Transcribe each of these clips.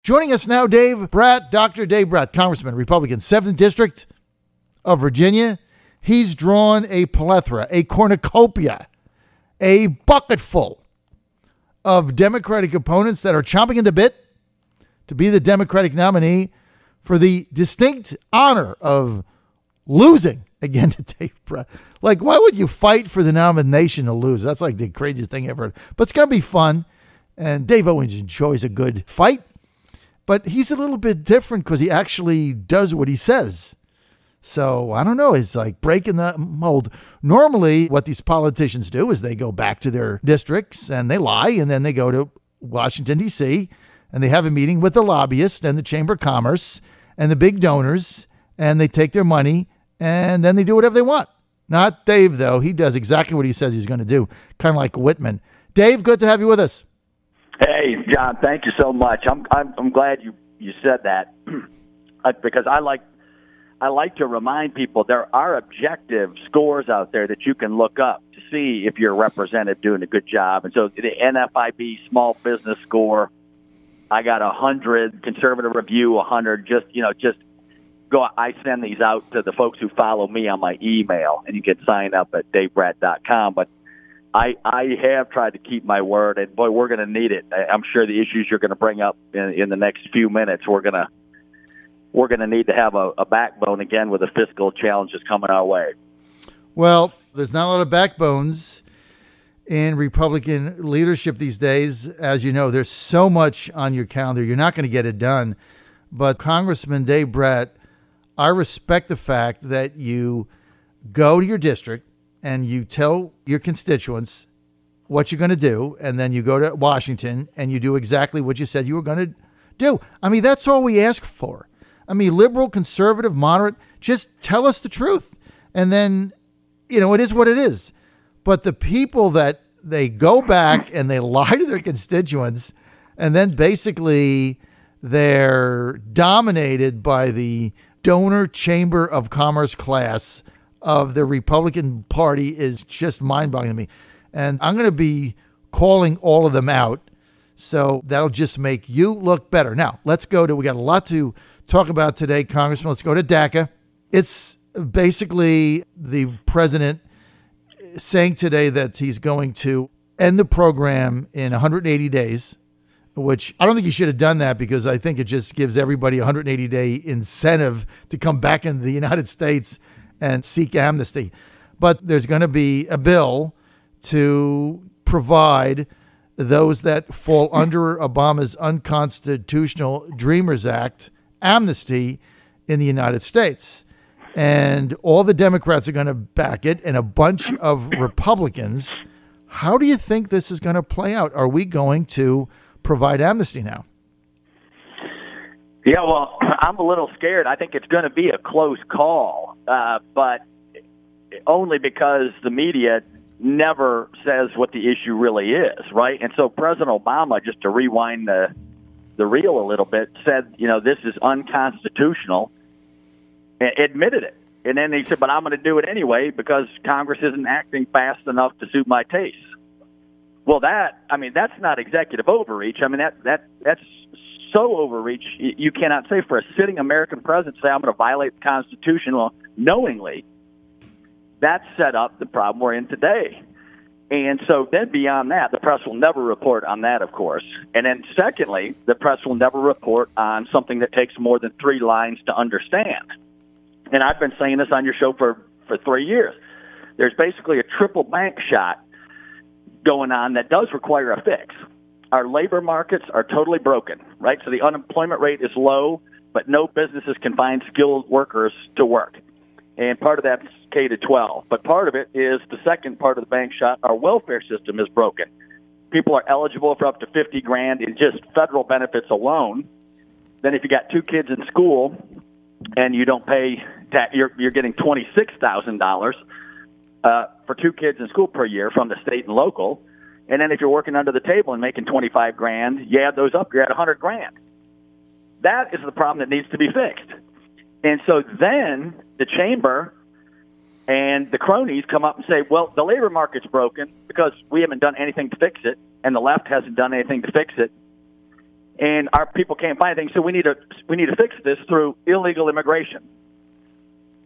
Joining us now, Dave Brat, Dr. Dave Brat, Congressman, Republican, 7th District of Virginia. He's drawn a plethora, a cornucopia, a bucketful of Democratic opponents that are chomping at the bit to be the Democratic nominee for the distinct honor of losing again to Dave Brat. Like, why would you fight for the nomination to lose? That's like the craziest thing ever. But it's going to be fun. And Dave always enjoys a good fight. But he's a little bit different because he actually does what he says. So, I don't know. It's like breaking the mold. Normally, what these politicians do is they go back to their districts and they lie. And then they go to Washington, D.C., and they have a meeting with the lobbyists and the Chamber of Commerce and the big donors. And they take their money and then they do whatever they want. Not Dave, though. He does exactly what he says he's going to do, kind of like Whitman. Dave, good to have you with us. Hey, John, thank you so much. I'm glad you said that because I like to remind people there are objective scores out there that you can look up to see if your representative doing a good job. And so the NFIB small business score, I got 100, conservative review 100. Just go. I send these out to the folks who follow me on my email, and you can sign up at davebrat.com. But I have tried to keep my word, and boy, we're going to need it. I'm sure the issues you're going to bring up in the next few minutes, we're going to need to have a backbone again with the fiscal challenges coming our way. Well, there's not a lot of backbones in Republican leadership these days. As you know, there's so much on your calendar. You're not going to get it done. But Congressman Dave Brat, I respect the fact that you go to your district and you tell your constituents what you're going to do, and then you go to Washington and you do exactly what you said you were going to do. I mean, that's all we ask for. I mean, liberal, conservative, moderate, just tell us the truth. And then, it is what it is. But the people that they go back and they lie to their constituents, and then basically they're dominated by the donor Chamber of Commerce class of the Republican Party, is just mind-boggling to me. And I'm going to be calling all of them out. So that'll just make you look better. Now, let's go to, we got a lot to talk about today, Congressman. Let's go to DACA. It's basically the president saying today that he's going to end the program in 180 days, which I don't think he should have done that, because I think it just gives everybody a 180-day incentive to come back into the United States and seek amnesty. But there's going to be a bill to provide those that fall under Obama's unconstitutional Dreamers Act amnesty in the United States. And all the Democrats are going to back it, and a bunch of Republicans. How do you think this is going to play out? Are we going to provide amnesty now? Yeah, well, I'm a little scared. I think it's going to be a close call, but only because the media never says what the issue really is, right? And so President Obama, just to rewind the reel a little bit, said, this is unconstitutional, admitted it. And then he said, but I'm going to do it anyway because Congress isn't acting fast enough to suit my taste. Well, that's not executive overreach. I mean, that's so overreach. You cannot say for a sitting American president, say, I'm going to violate the Constitution knowingly. That set up the problem we're in today. And so then beyond that, the press will never report on that, of course. And then secondly, the press will never report on something that takes more than 3 lines to understand. And I've been saying this on your show for 3 years. There's basically a triple bank shot going on that does require a fix. Our labor markets are totally broken, right? So the unemployment rate is low, but no businesses can find skilled workers to work. And part of that's K-12. But part of it is the second part of the bank shot. Our welfare system is broken. People are eligible for up to $50,000 in just federal benefits alone. Then if you got 2 kids in school and you don't pay, you're getting $26,000 for 2 kids in school per year from the state and local. And then if you're working under the table and making $25,000, you add those up, you're at $100,000. That is the problem that needs to be fixed. And so then the chamber and the cronies come up and say, well, the labor market's broken because we haven't done anything to fix it, and the left hasn't done anything to fix it. and our people can't find things. So we need to fix this through illegal immigration.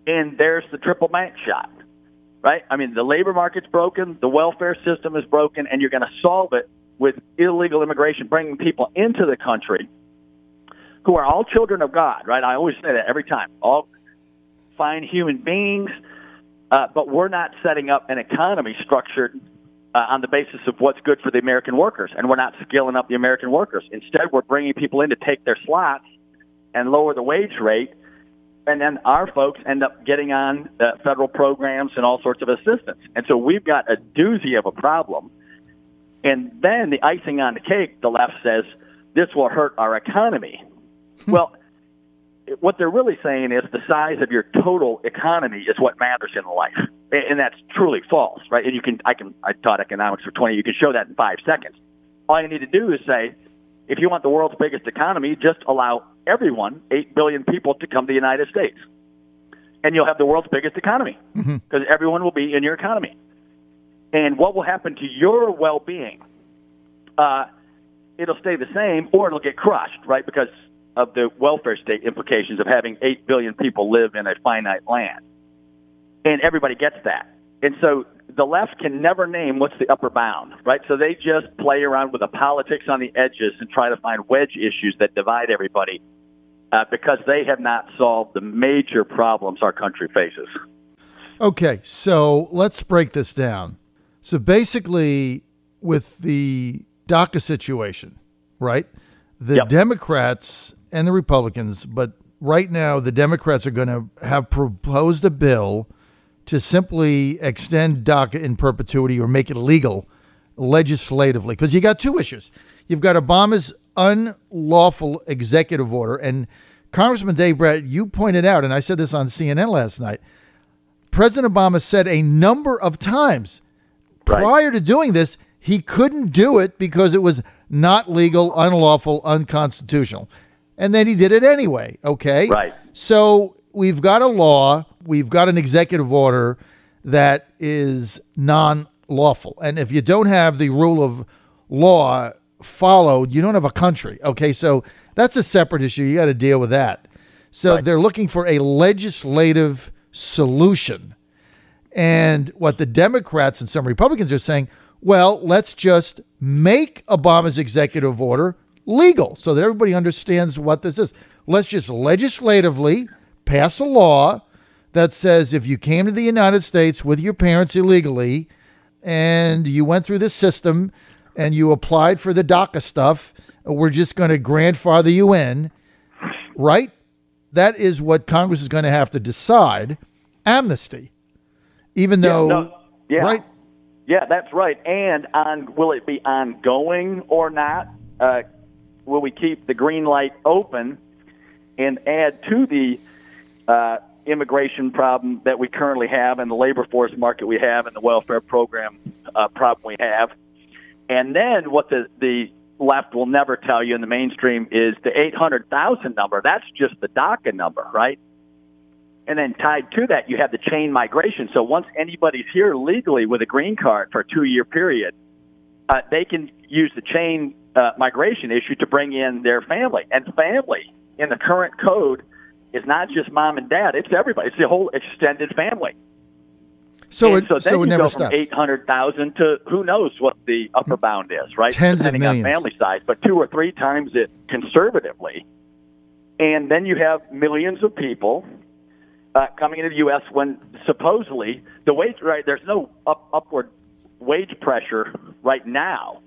And there's the triple bank shot, right? I mean, the labor market's broken, the welfare system is broken, and you're going to solve it with illegal immigration, bringing people into the country who are all children of God, right? I always say that every time. All fine human beings, but we're not setting up an economy structured on the basis of what's good for the American workers, and we're not skilling up the American workers. Instead, we're bringing people in to take their slots and lower the wage rate, and then our folks end up getting on federal programs and all sorts of assistance. And so we've got a doozy of a problem. And then the icing on the cake, the left says, this will hurt our economy. Well, what they're really saying is the size of your total economy is what matters in life. And that's truly false, right? And I taught economics for 20. You can show that in 5 seconds. All you need to do is say, if you want the world's biggest economy, just allow everyone, 8 billion people, to come to the United States. And you'll have the world's biggest economy because everyone will be in your economy. And what will happen to your well-being? It'll stay the same, or it'll get crushed, right? Because of the welfare state implications of having 8 billion people live in a finite land. And everybody gets that. And so the left can never name what's the upper bound, right? So they just play around with the politics on the edges and try to find wedge issues that divide everybody because they have not solved the major problems our country faces. Okay, so let's break this down. So basically, with the DACA situation, right, the Democrats and the Republicans, but right now the Democrats are going to have proposed a bill to simply extend DACA in perpetuity or make it illegal legislatively. Because you got two issues. You've got Obama's unlawful executive order. And Congressman Brat, you pointed out, and I said this on CNN last night, President Obama said a number of times prior to doing this, he couldn't do it because it was not legal, unlawful, unconstitutional. And then he did it anyway, okay? Right. So we've got a law, we've got an executive order that is non-lawful. And if you don't have the rule of law followed, you don't have a country, okay? So that's a separate issue. You got to deal with that. So they're looking for a legislative solution. And what the Democrats and some Republicans are saying, well, let's just make Obama's executive order legal so that everybody understands what this is. Let's just legislatively pass a law that says if you came to the United States with your parents illegally and you went through the system and you applied for the DACA stuff, we're just going to grandfather you in, right? That is what Congress is going to have to decide. Amnesty. Even though, right? Yeah, that's right. And will it be ongoing or not? Will we keep the green light open and add to the immigration problem that we currently have and the labor force market we have and the welfare program problem we have? And then what the left will never tell you in the mainstream is the 800,000 number. That's just the DACA number, right? And then tied to that, you have the chain migration. So once anybody's here legally with a green card for a 2-year period, they can use the chain migration issue to bring in their family. And family in the current code is not just mom and dad; it's everybody. It's the whole extended family. So then it you never go stops. from 800,000 to who knows what the upper bound is, right? Tens of Depending millions. on family size, but 2 or 3 times it conservatively. And then you have millions of people coming into the U.S. when supposedly the wage, right, there's no upward wage pressure right now,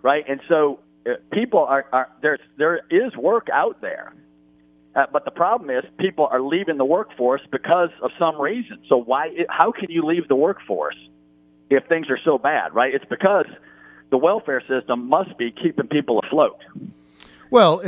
right? And so people are there is work out there. But the problem is people are leaving the workforce because of some reason. So how can you leave the workforce if things are so bad, right? It's because the welfare system must be keeping people afloat. Well,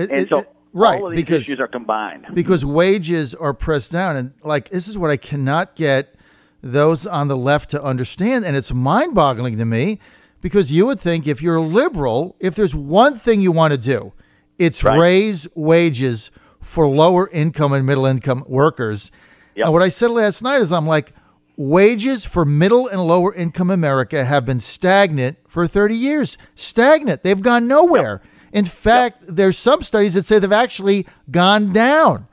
right, all of these issues are combined. Because wages are pressed down. And, this is what I cannot get those on the left to understand. And it's mind-boggling to me because you would think if you're a liberal, if there's one thing you want to do, it's raise wages for lower income and middle income workers. Yep. And what I said last night is I'm like, wages for middle and lower income America have been stagnant for 30 years. Stagnant. They've gone nowhere. In fact, there's some studies that say they've actually gone down.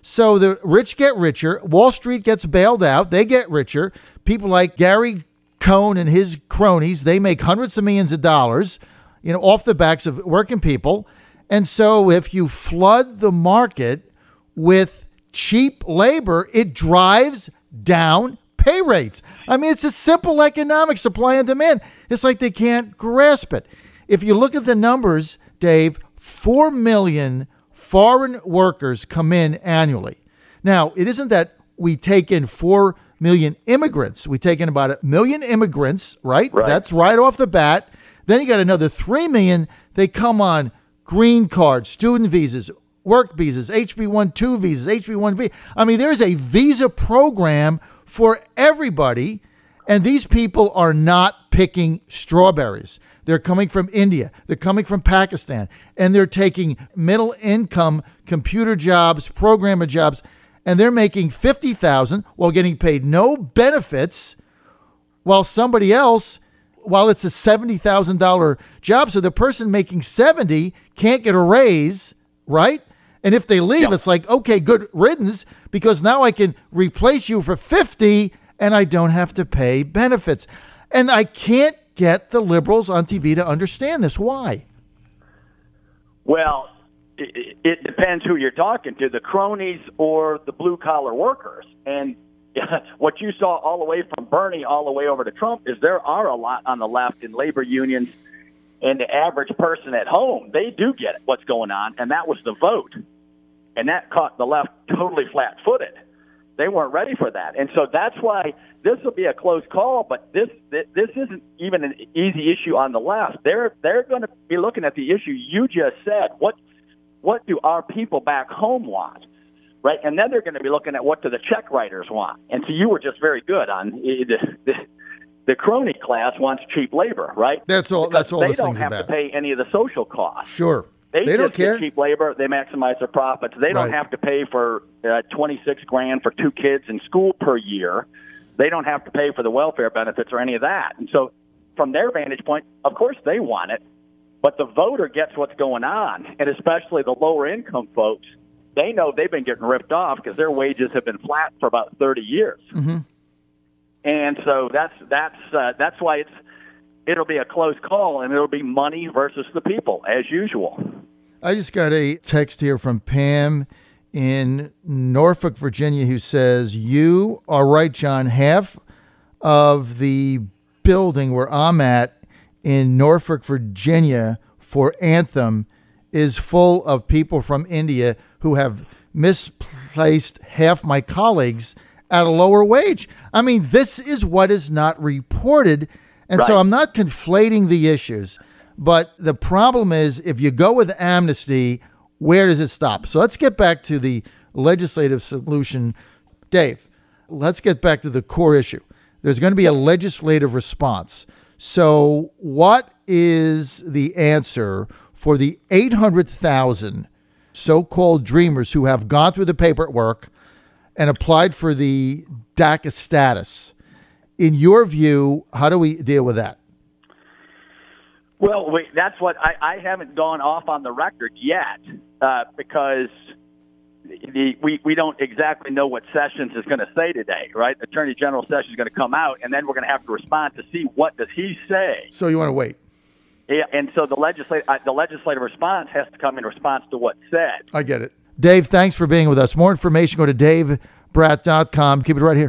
So the rich get richer. Wall Street gets bailed out. They get richer. People like Gary Cohn and his cronies, they make hundreds of millions of dollars, off the backs of working people. And so if you flood the market with cheap labor, it drives down pay rates. I mean, it's a simple economic supply and demand. It's like they can't grasp it. If you look at the numbers, Dave, 4 million foreign workers come in annually. Now, it isn't that we take in 4 million immigrants. We take in about 1 million immigrants, right? That's right off the bat. Then you got another 3 million. They come on green cards, student visas, work visas, HB-1-2 visas, HB-1B. I mean, there's a visa program for everybody, and these people are not picking strawberries. They're coming from India. They're coming from Pakistan, and they're taking middle-income computer jobs, programmer jobs, and they're making $50,000 while getting paid no benefits, while somebody else, while it's a $70,000 job, so the person making 70 can't get a raise, right? And if they leave, it's like, okay, good riddance, because now I can replace you for 50 and I don't have to pay benefits. And I can't get the liberals on TV to understand this. Why? Well, it depends who you're talking to, the cronies or the blue-collar workers. And what you saw all the way from Bernie all the way over to Trump is there are a lot on the left in labor unions, and the average person at home, they do get what's going on, and that was the vote. And that caught the left totally flat-footed. They weren't ready for that. And so that's why this will be a close call, but this isn't even an easy issue on the left. They're going to be looking at the issue you just said. What do our people back home want? Right? And then they're going to be looking at what do the check writers want. And so you were just very good on the crony class wants cheap labor, right? That's all. That's all. They don't have to pay any of the social costs. Sure. They don't just care. Get cheap labor. They maximize their profits. They don't have to pay for $26,000 for 2 kids in school per year. They don't have to pay for the welfare benefits or any of that. And so, from their vantage point, of course they want it, but the voter gets what's going on, and especially the lower income folks. They know they've been getting ripped off because their wages have been flat for about 30 years. Mm-hmm. And so that's why it'll be a close call, and it'll be money versus the people, as usual. I just got a text here from Pam in Norfolk, Virginia, who says, you are right, John. Half of the building where I'm at in Norfolk, Virginia for Anthem is full of people from India who have misplaced half my colleagues at a lower wage. I mean, this is what is not reported. And so I'm not conflating the issues, but the problem is if you go with amnesty, where does it stop? So let's get back to the legislative solution. Dave, let's get back to the core issue. There's going to be a legislative response. So what is the answer for the 800,000 so-called dreamers who have gone through the paperwork and applied for the DACA status? In your view, how do we deal with that? Well, that's what I haven't gone off on the record yet because we don't exactly know what Sessions is going to say today, right? Attorney General Sessions is going to come out, and then we're going to have to respond to see what does he say. So you want to wait? Yeah, and so the legislative response has to come in response to what's said. I get it. Dave, thanks for being with us. More information, go to davebrat.com. Keep it right here.